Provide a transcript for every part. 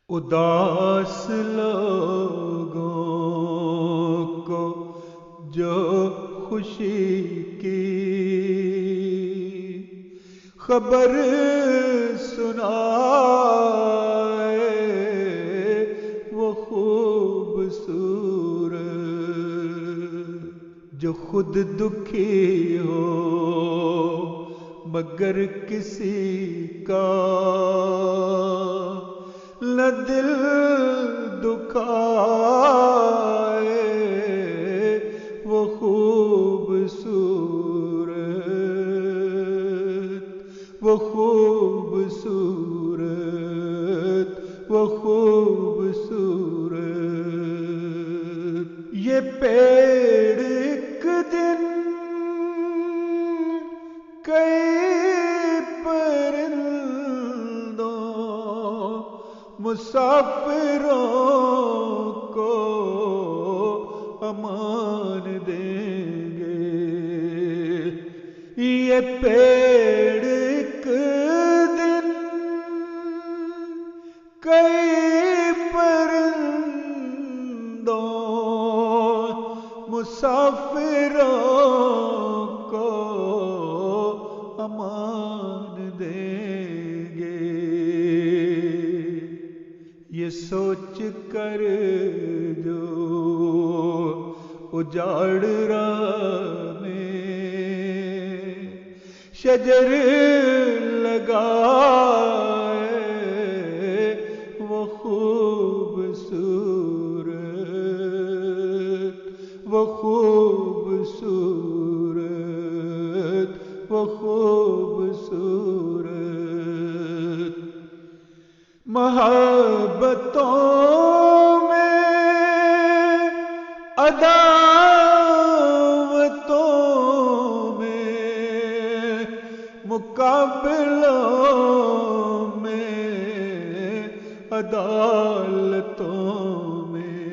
اداس لوگوں کو جو خوشی کی خبر سنائے وہ خوبصورت، جو خود دکھی ہو مگر کسی کا نہ دل دکھائے وہ خوبصورت، وہ خوبصورت، وہ خوبصورت۔ یہ پیڑ ایک دن کئی مسافروں کو امان دیں گے۔ یہ پیڑ ایک دن کئی پرندوں مسافروں کو امان دیں گے۔ یہ سوچ کر جو اجاڑ راہ میں شجر لگائے وہ خوبصورت، وہ خوبصورت، وہ خوبصورت۔ محبتوں میں عداوتوں میں مقابلوں میں عدالتوں میں،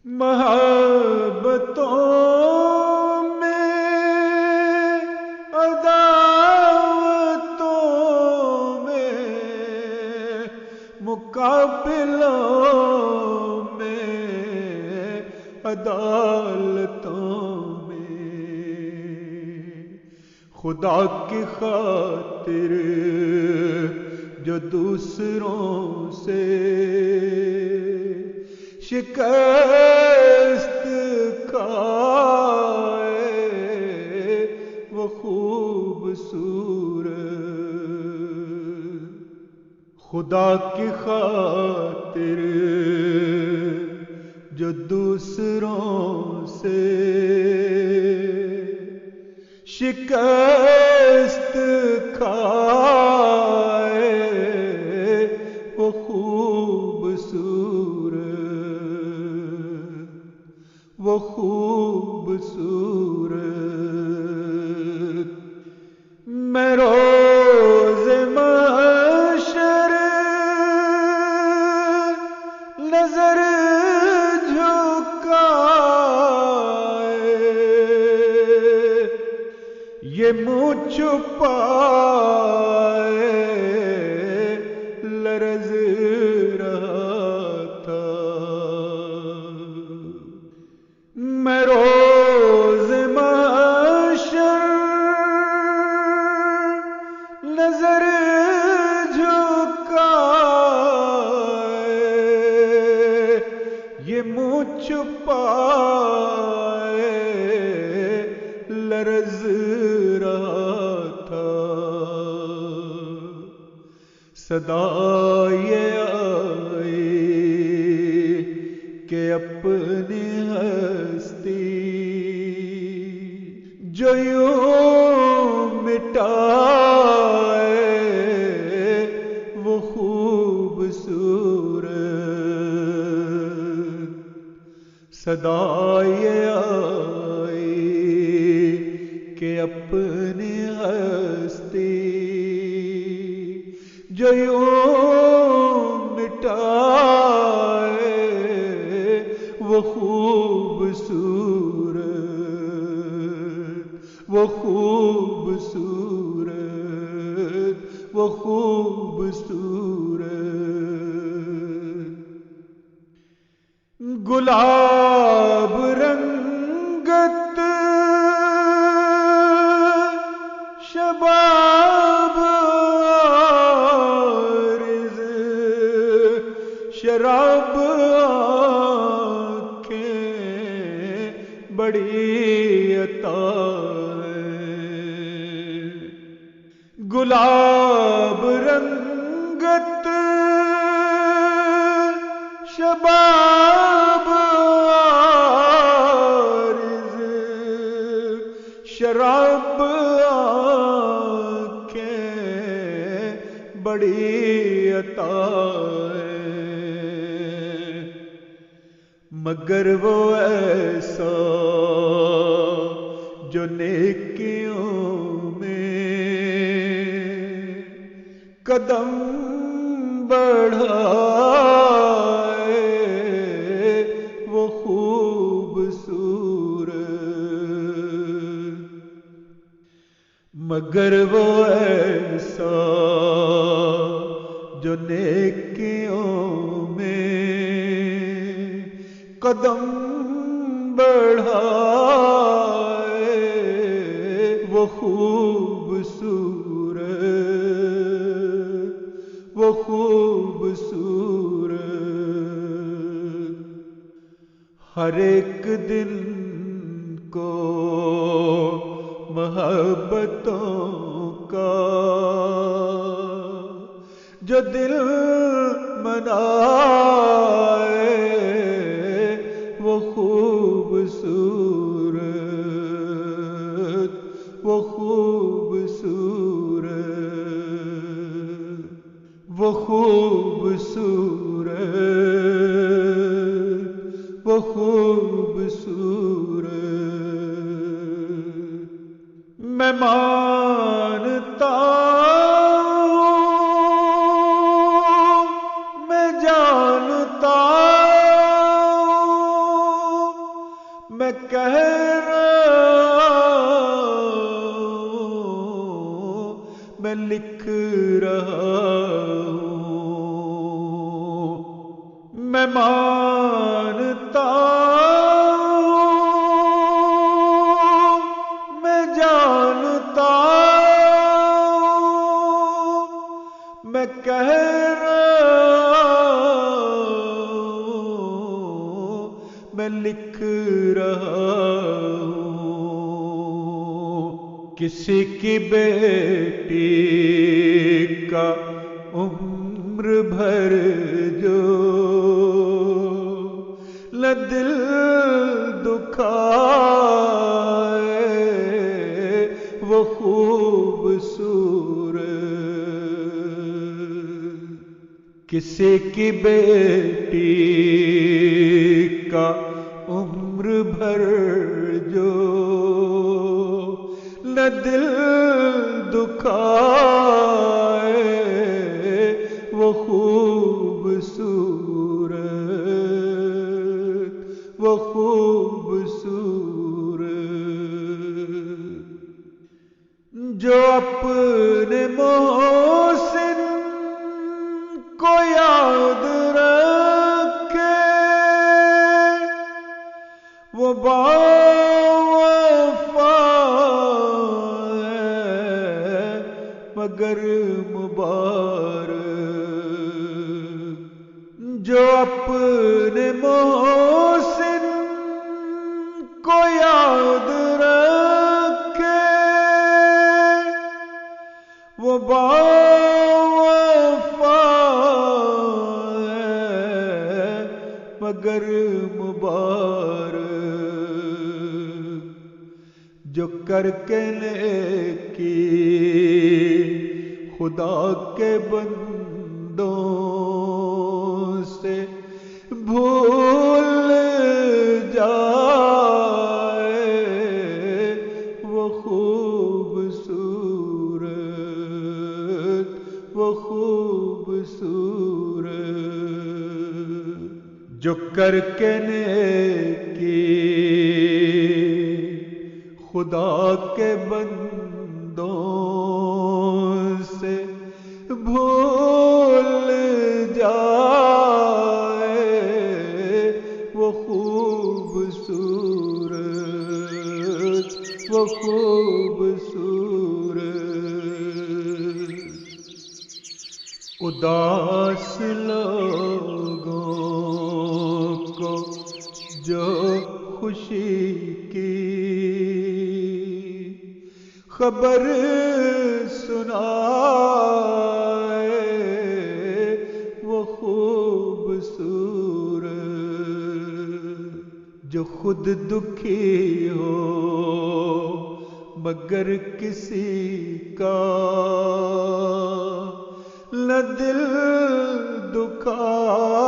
محبتوں مقابلوں میں عدالتوں میں، خدا کی خاطر جو دوسروں سے شکست کھائے وہ خوبصورت، خدا کی خاطر جو دوسروں سے شکست کھائے وہ خوبصورت، وہ خوبصورت۔ میں روز نظر جھکائے یہ منہ چھپائے لرز رہا تھا۔ میں روز محشر نظر یہ منہ چھپائے لرز رہا تھا۔ صدا یہ آئی کہ اپنی ہستی جو یوں مٹائے وہ خوبصورت، صدا یہ آئی کہ اپنی ہستی جو یوں مٹائے وہ خوبصورت، وہ خوبصورت، وہ خوبصورت۔ گلاب رنگت شباب عارض شراب آنکھیں بڑی عطا ہے گلاب رنگت شباب عارض شراب آنکھیں بڑی عطا ہے مگر وہ ایسا جو نیکیوں میں قدم بڑھائے وہ خوبصورت مگر وہ ایسا جو نیکیوں میں قدم بڑھائے وہ خوبصورت وہ خوبصورت ہر ایک دن کو محبتوں کا جو دل منائے وہ خوبصورت وہ خوبصورت وہ خوبصورت وہ خوبصورت میں مانتا ہوں میں جانتا ہوں میں کہہ رہا ہوں میں لکھ رہا ہوں میں مانتا ہوں میں جانتا ہوں میں کہہ رہا ہوں میں لکھ رہا ہوں کسی کی بیٹی کا عمر بھر جو نہ دل دکھائے وہ خوبصورت کسی کی بیٹی کا عمر بھر جو نہ دل دکھائے وہ خوبصورت وہ خوبصورت جو اپنے محسن کو یاد رکھے وہ باوفا ہے مگر مبارک جو اپنے محسن کو یاد رکھے وہ باوفا ہے مگر مبارک جو کر کے نیکی خدا کے بندوں سے بھول جائے وہ خوبصورت وہ خوبصورت جو کر کے نیکی خدا کے بندوں سے بھول جائے وہ وہ خوبصورت اداس لوگوں کو جو خوشی کی خبر سنائے، وہ خوبصورت جو خود دکھی ہو مگر کسی کا نہ دل دکھا